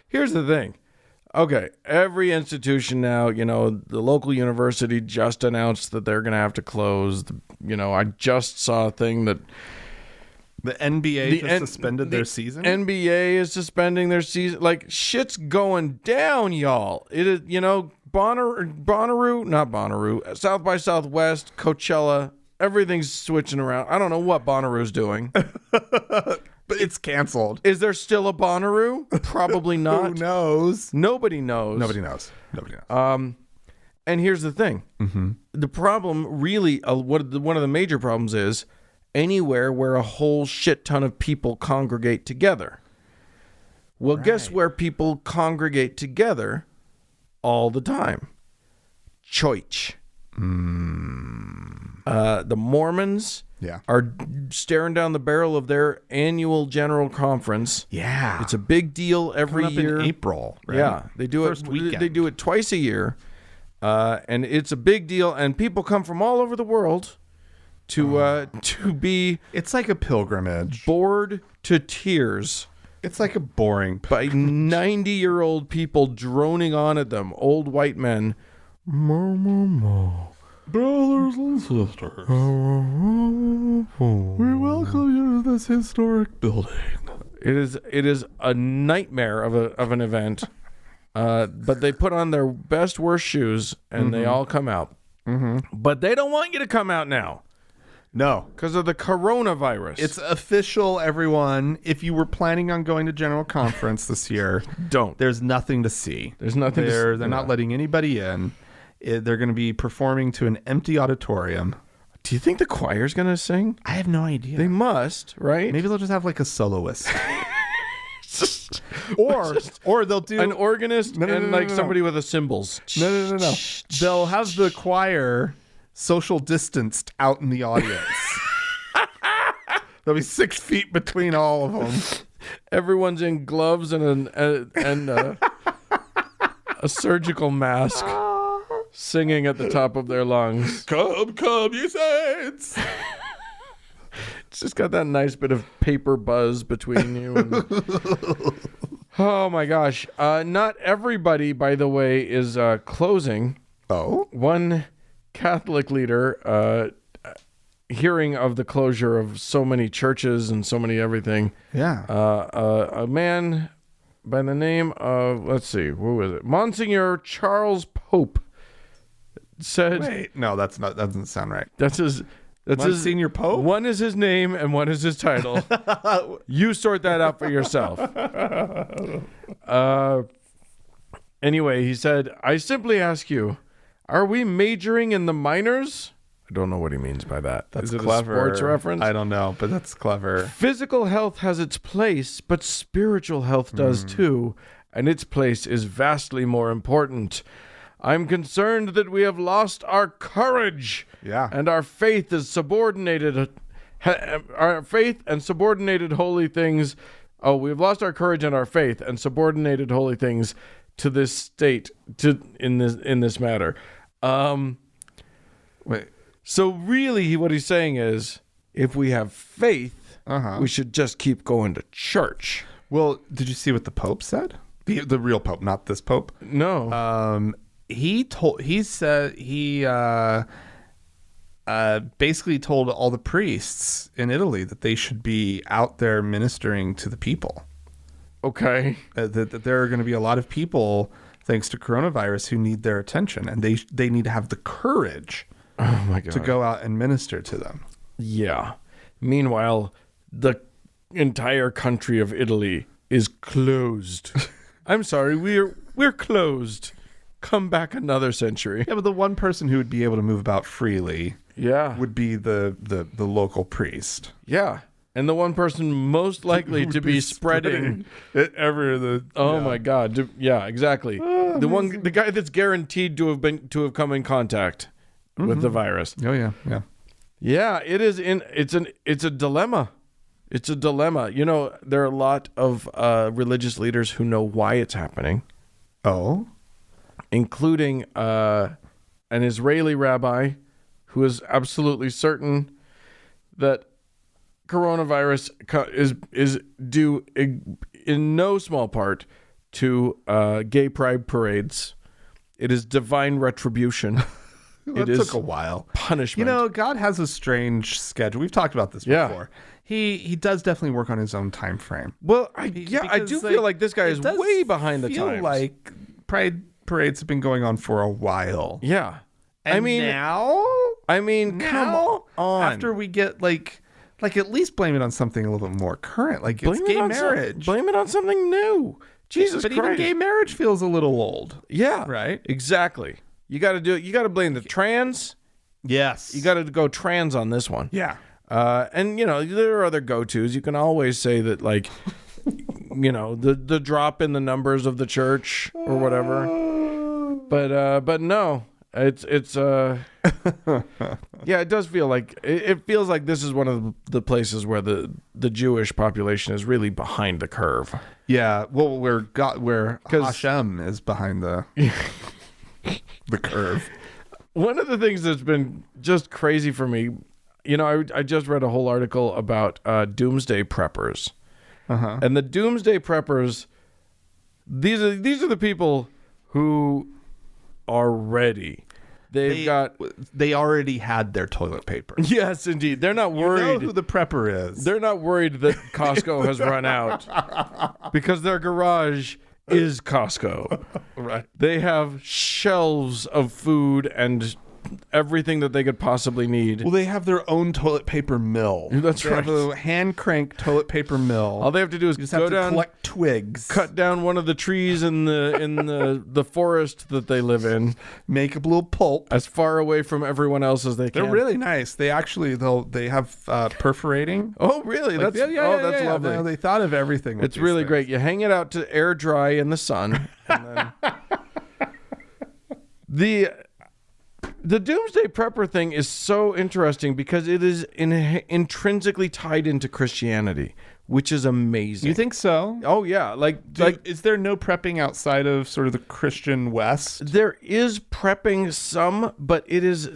here's the thing. Okay, every institution now, the local university just announced that they're going to have to close. I just saw a thing that
the NBA suspended their season.
NBA is suspending their season. Like, shit's going down, y'all. It is, Bonnaroo, not Bonnaroo, South by Southwest, Coachella, everything's switching around. I don't know what Bonnaroo's doing.
But it's canceled.
Is there still a Bonnaroo? Probably not.
Who knows?
Nobody knows.
Nobody knows.
And here's the thing.
Mm-hmm.
The problem really, one of the major problems is anywhere where a whole shit ton of people congregate together. Well, guess where people congregate together all the time? Church. The Mormons are staring down the barrel of their annual general conference.
Yeah.
It's a big deal every year.
In April, right?
Yeah. They do
First weekend.
They do it twice a year. And it's a big deal, and people come from all over the world to be...
It's like a pilgrimage.
Bored to tears.
It's like a boring
by 90-year-old people droning on at them, old white men.
Brothers and sisters, we welcome you to this historic building.
It is a nightmare of an event, but they put on their best worst shoes and they all come out. But they don't want you to come out now.
No,
because of the coronavirus.
It's official, everyone. If you were planning on going to General Conference this year,
don't.
There's nothing to see.
There's nothing to see.
They're not letting anybody in. They're going to be performing to an empty auditorium.
Do you think the choir's going to sing?
I have no idea.
They must, right?
Maybe they'll just have like a soloist. or they'll do
an organist and somebody with a cymbals.
No. They'll have the choir social distanced out in the audience. There'll be 6 feet between all of them.
Everyone's in gloves and a surgical mask, singing at the top of their lungs.
Come, ye saints.
It's just got that nice bit of paper buzz between you. And... Oh my gosh! Not everybody, by the way, is closing.
Oh,
one Catholic leader, hearing of the closure of so many churches and so many everything.
Yeah.
A man by the name of, let's see, who is it? Monsignor Charles Pope said.
Wait, no, that doesn't sound right.
That's his
Monsignor Pope?
One is his name and one is his title. You sort that out for yourself. Anyway, he said, I simply ask you, are we majoring in the minors? I don't know what he means by that.
That's
Is it
clever.
a sports reference?
I don't know, but that's clever.
Physical health has its place, but spiritual health does too, and its place is vastly more important. I'm concerned that we have lost our courage.
Yeah.
And our faith is subordinated. Our faith and subordinated holy things. Oh, we've lost our courage and our faith and subordinated holy things to this state. In this matter.
Wait.
So really, what he's saying is, if we have faith, we should just keep going to church.
Well, did you see what the Pope said? The real Pope, not this Pope.
No.
He basically told all the priests in Italy that they should be out there ministering to the people.
Okay.
That there are going to be a lot of people, thanks to coronavirus, who need their attention, and they need to have the courage
Oh my God.
to go out and minister to them.
Yeah. Meanwhile, the entire country of Italy is closed. I'm sorry, we're closed. Come back another century.
Yeah, but the one person who would be able to move about freely
Yeah.
would be the local priest.
Yeah. And the one person most likely to be spreading
it ever the
my God. Yeah, exactly. The guy that's guaranteed to have come in contact with the virus.
Oh yeah.
Yeah, it's a dilemma. It's a dilemma. You know, there are a lot of religious leaders who know why it's happening,
Oh.
including an Israeli rabbi who is absolutely certain that coronavirus is due in no small part to gay pride parades. It is divine retribution.
That took a while.
Punishment.
You know, God has a strange schedule. We've talked about this before. He does definitely work on his own time frame.
Well, I do feel like this guy is way behind the times.
Like pride parades have been going on for a while.
Yeah.
And now
Come on.
after we get like at least blame it on something a little bit more current, like it's gay marriage.
Blame it on something new. Jesus
but
Christ.
even gay marriage feels a little old.
Yeah.
Right?
Exactly. You got to do it. You got to blame the trans.
Yes.
You got to go trans on this one.
Yeah.
And you know, there are other go-tos. You can always say that, like, you know, the drop in the numbers of the church or whatever. But no, it's yeah, it does feel like it feels like this is one of the places where the Jewish population is really behind the curve.
Yeah. Well, where Hashem is behind the curve.
One of the things that's been just crazy for me, you know, I just read a whole article about doomsday preppers. And the doomsday preppers, these are the people who are ready. They already had their toilet paper. Yes, indeed. They're not worried.
You know who the prepper is.
They're not worried that Costco has run out because their garage is Costco.
Right.
They have shelves of food and everything that they could possibly need.
Well, they have their own toilet paper mill.
That's
they
right.
Have a hand crank toilet paper mill.
All they have to do is
just
go
have to
down,
collect twigs,
cut down one of the trees in the forest that they live in,
make a little pulp
as far away from everyone else as they can.
They're really nice. They actually they have perforating.
Oh, really?
Like,
That's lovely.
They thought of everything.
It's really great. You hang it out to air dry in the sun, and then the doomsday prepper thing is so interesting because it is intrinsically tied into Christianity, which is amazing.
You think so?
Oh yeah,
is there no prepping outside of sort of the Christian West?
There is prepping some, but there's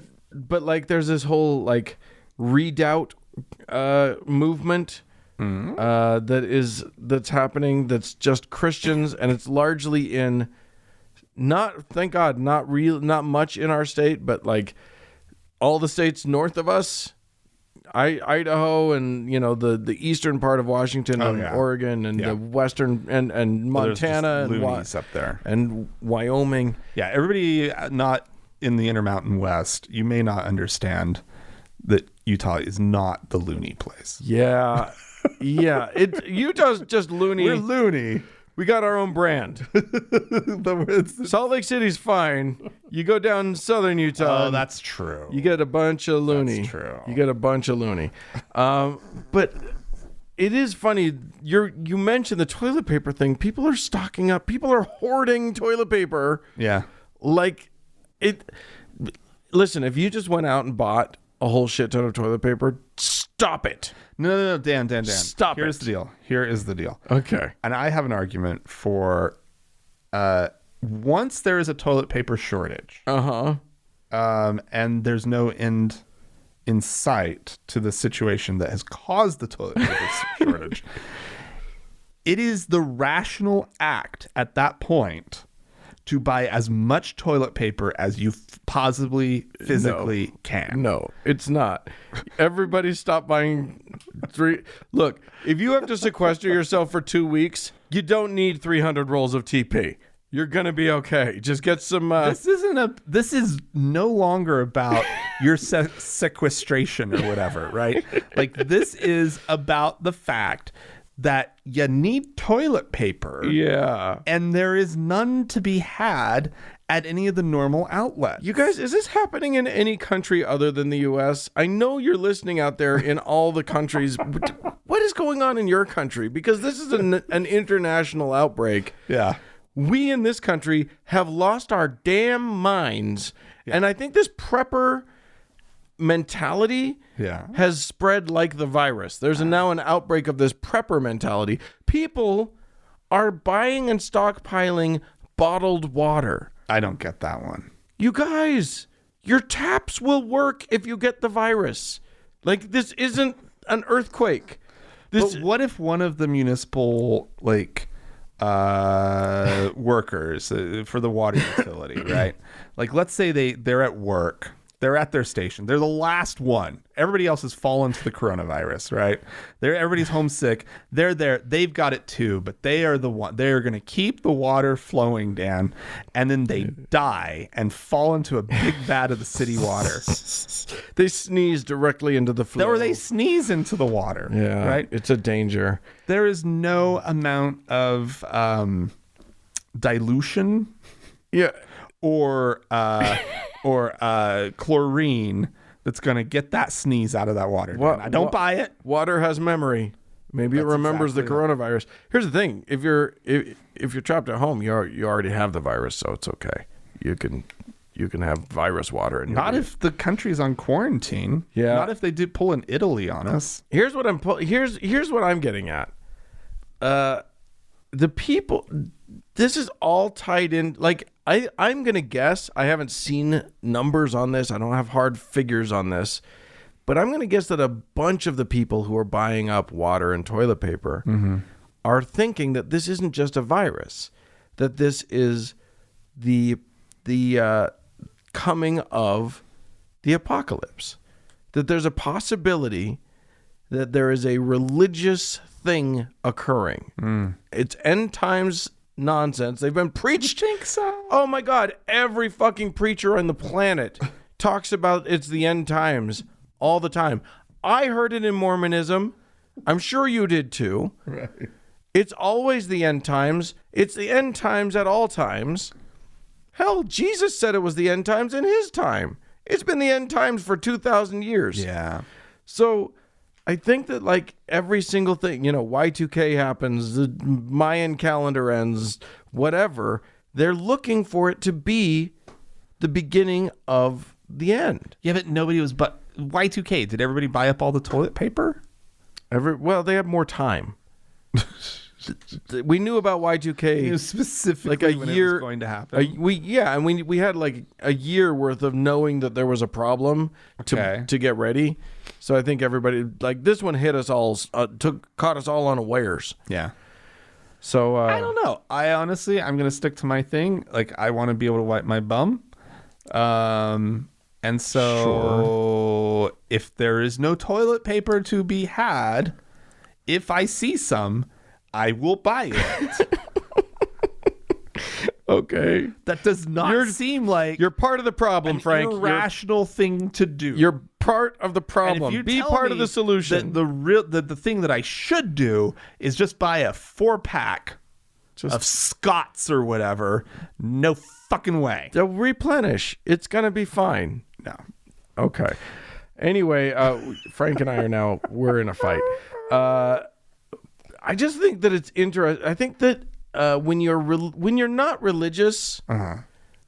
this whole like redoubt movement that's happening. That's just Christians, and it's largely in. Thank God, not much in our state, but like all the states north of us, Idaho, and you know the eastern part of Washington and Oregon, and the western and Montana and
up there
and Wyoming.
Yeah, everybody not in the Intermountain West, you may not understand that Utah is not the loony place.
Yeah, yeah. Utah's just loony.
We're loony.
We got our own brand. Salt Lake City's fine. You go down southern Utah.
Oh, that's true.
You get a bunch of loony.
That's true.
You get a bunch of loony. But it is funny. You mentioned the toilet paper thing. People are stocking up. People are hoarding toilet paper.
Yeah.
Like it. Listen, if you just went out and bought a whole shit ton of toilet paper, stop it.
No, Dan.
Stop
Here's
it.
the deal. Here is the deal.
Okay.
And I have an argument for once there is a toilet paper shortage, and there's no end in sight to the situation that has caused the toilet paper shortage, it is the rational act at that point to buy as much toilet paper as you possibly physically can.
No, it's not. Everybody stop buying 3. Look, if you have to sequester yourself for 2 weeks, you don't need 300 rolls of TP. You're going to be okay. Just get some...
This is no longer about your sequestration or whatever, right? Like, this is about the fact that you need toilet paper.
Yeah.
And there is none to be had at any of the normal outlets.
You guys, is this happening in any country other than the U.S.? I know you're listening out there in all the countries. What is going on in your country? Because this is an international outbreak.
Yeah.
We in this country have lost our damn minds. Yeah. And I think this prepper mentality has spread like the virus. There's now an outbreak of this prepper mentality. People are buying and stockpiling bottled water.
I don't get that one.
You guys, your taps will work if you get the virus. Like, this isn't an earthquake.
But what if one of the municipal workers for the water utility, right? Like, let's say they're at work. They're at their station. They're the last one. Everybody else has fallen to the coronavirus, right? Everybody's homesick. They're there. They've got it too, but they are the one. They are going to keep the water flowing, Dan, and then they die and fall into a big vat of the city water.
They sneeze directly into the flow.
Or they sneeze into the water.
Yeah,
right.
It's a danger.
There is no amount of dilution.
Yeah.
Or chlorine that's going to get that sneeze out of that water. I don't buy it.
Water has memory. Maybe it remembers the coronavirus. Here's the thing: if you're trapped at home, you already have the virus, so it's okay. You can have virus water.
Not if the country's on quarantine.
Yeah.
Not if they did pull an Italy on us.
Here's what I'm getting at. The people. This is all tied in. Like, I'm going to guess, I haven't seen numbers on this. I don't have hard figures on this. But I'm going to guess that a bunch of the people who are buying up water and toilet paper are thinking that this isn't just a virus. That this is the coming of the apocalypse. That there's a possibility that there is a religious thing occurring. It's end times nonsense. They've been preached.
You think so?
Oh my God. Every fucking preacher on the planet talks about it's the end times all the time. I heard it in Mormonism. I'm sure you did too.
Right.
It's always the end times. It's the end times at all times. Hell, Jesus said it was the end times in his time. It's been the end times for 2,000 years.
Yeah.
So I think that, like, every single thing, Y2K happens, the Mayan calendar ends, whatever, they're looking for it to be the beginning of the end.
Yeah, but nobody was but Y2K. Did everybody buy up all the toilet paper?
Well, they had more time. We knew about Y2K
specifically
like a
when
year
it was going to happen.
We had like a year worth of knowing that there was a problem to get ready. So I think everybody, like, this one hit us all, caught us all unawares.
Yeah.
So
I don't know. I'm going to stick to my thing. Like, I want to be able to wipe my bum. And so if there is no toilet paper to be had, if I see some, I will buy it.
Okay.
That does not seem like
you're part of the problem, Frank.
Irrational thing to do.
You're part of the problem. Be part of the solution.
The thing that I should do is just buy a 4-pack of Scots or whatever. No fucking way.
They'll replenish. It's going to be fine.
No.
Okay. Anyway, Frank and I we're in a fight. I just think that it's interesting. I think that when you're not religious,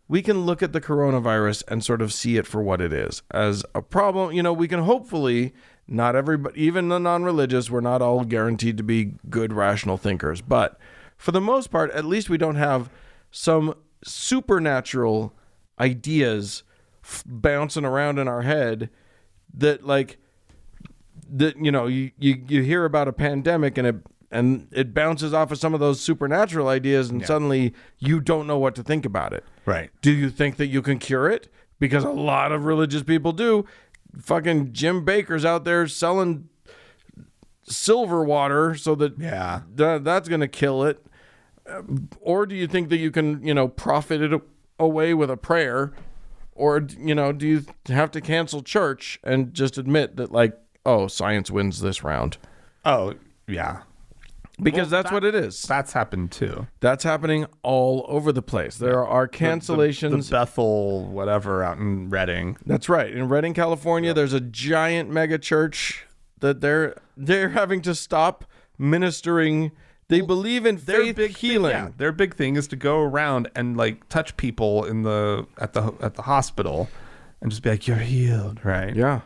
we can look at the coronavirus and sort of see it for what it is, as a problem. You know, we can hopefully, not everybody, even the non-religious, we're not all guaranteed to be good, rational thinkers. But for the most part, at least we don't have some supernatural ideas bouncing around in our head that, like, that, you know, you hear about a pandemic and it bounces off of some of those supernatural ideas, and suddenly you don't know what to think about it.
Right.
Do you think that you can cure it? Because a lot of religious people do. Fucking Jim Bakker's out there selling silver water so that that's going to kill it. Or do you think that you can, you know, profit it away with a prayer? Or, you know, do you have to cancel church and just admit that, like, oh, science wins this round?
Oh, yeah.
Because that's what it is.
That's happened too.
That's happening all over the place. There are cancellations.
The Bethel, whatever, out in Redding.
That's right. In Redding, California, there's a giant mega church that they're having to stop ministering. They believe in faith healing.
Their big thing is to go around and, like, touch people at the hospital and just be like, "You're healed," right?
Yeah.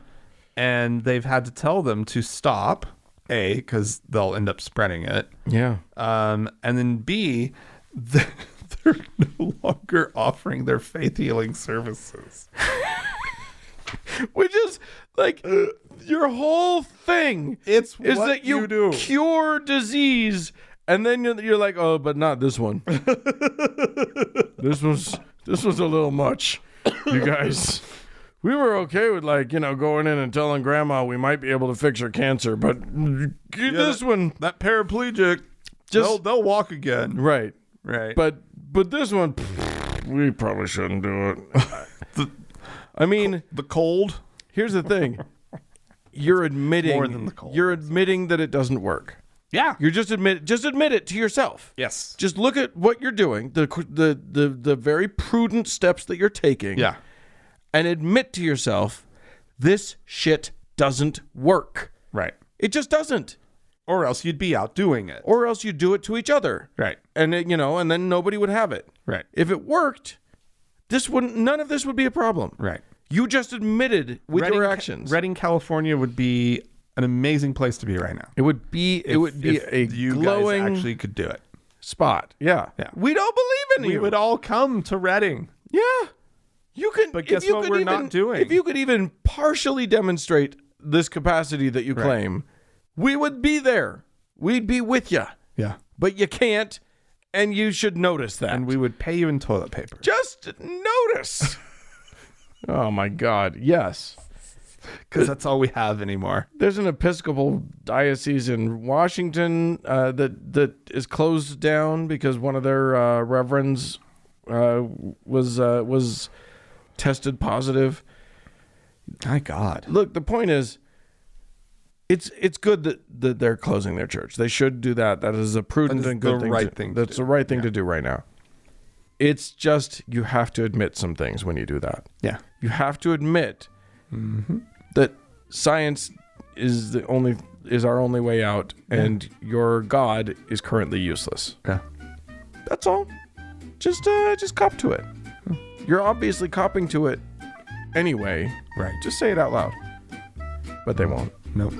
And they've had to tell them to stop. A, because they'll end up spreading it.
Yeah.
And then B, they're no longer offering their faith healing services.
Which is, like, your whole thing
is
what that you
do.
Cure disease, and then you're like, oh, but not this one. This was a little much, you guys. We were okay with, like, you know, going in and telling grandma we might be able to fix her cancer, but this one,
that paraplegic, they'll walk again.
Right. But this one, we probably shouldn't do it. I mean,
the cold.
Here's the thing: you're admitting
more than the cold.
You're admitting that it doesn't work.
Yeah.
You're just admit it to yourself.
Yes.
Just look at what you're doing, the very prudent steps that you're taking.
Yeah.
And admit to yourself, this shit doesn't work.
Right.
It just doesn't.
Or else you'd be out doing it.
Or else you do it to each other.
Right.
And it, you know, and then nobody would have it.
Right.
If it worked, none of this would be a problem.
Right.
You just admitted with your actions.
Redding, California would be an amazing place to be right now.
It would be a
you
glowing
guys actually could do it.
spot. Yeah.
We don't believe in you. We would all come to Redding.
Yeah. You can,
but guess what we're not doing?
If you could even partially demonstrate this capacity that you claim, we would be there. We'd be with you.
Yeah.
But you can't, and you should notice that.
And we would pay you in toilet paper.
Just notice. Oh, my God. Yes.
Because that's all we have anymore.
There's an Episcopal diocese in Washington that is closed down because one of their reverends was tested positive.
My God.
Look, the point is, it's good that they're closing their church. They should do that. That is a prudent and good thing. That's the right thing to do right now. It's just you have to admit some things when you do that.
Yeah.
You have to admit that science is our only way out, and your God is currently useless.
Yeah.
That's all. Just cop to it. You're obviously copping to it anyway.
Right.
Just say it out loud. But they won't.
Nope.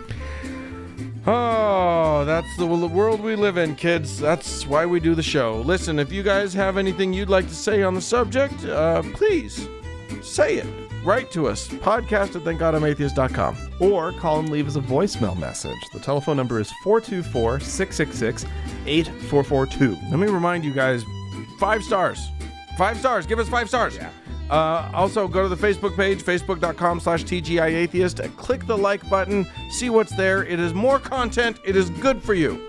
Oh, that's the world we live in, kids. That's why we do the show. Listen, if you guys have anything you'd like to say on the subject, please say it. Write to us. podcast@thankgodimatheist.com.
Or call and leave us a voicemail message. The telephone number is 424-666-8442.
Let me remind you guys, 5 stars. 5 stars. Give us 5 stars.
Yeah.
Also, go to the Facebook page, facebook.com/TGIAtheist, and click the like button. See what's there. It is more content. It is good for you.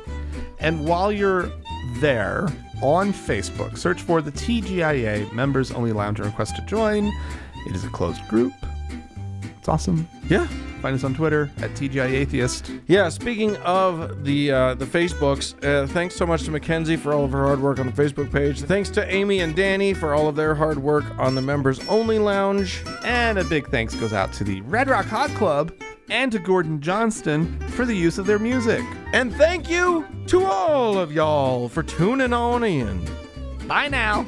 And while you're there on Facebook, search for the TGIA Members Only Lounge and request to join. It is a closed group. It's awesome.
Yeah.
Find us on Twitter at TGI Atheist.
Yeah, speaking of the Facebooks, thanks so much to Mackenzie for all of her hard work on the Facebook page. Thanks to Amy and Danny for all of their hard work on the Members Only Lounge.
And a big thanks goes out to the Red Rock Hot Club and to Gordon Johnston for the use of their music.
And thank you to all of y'all for tuning on in.
Bye now.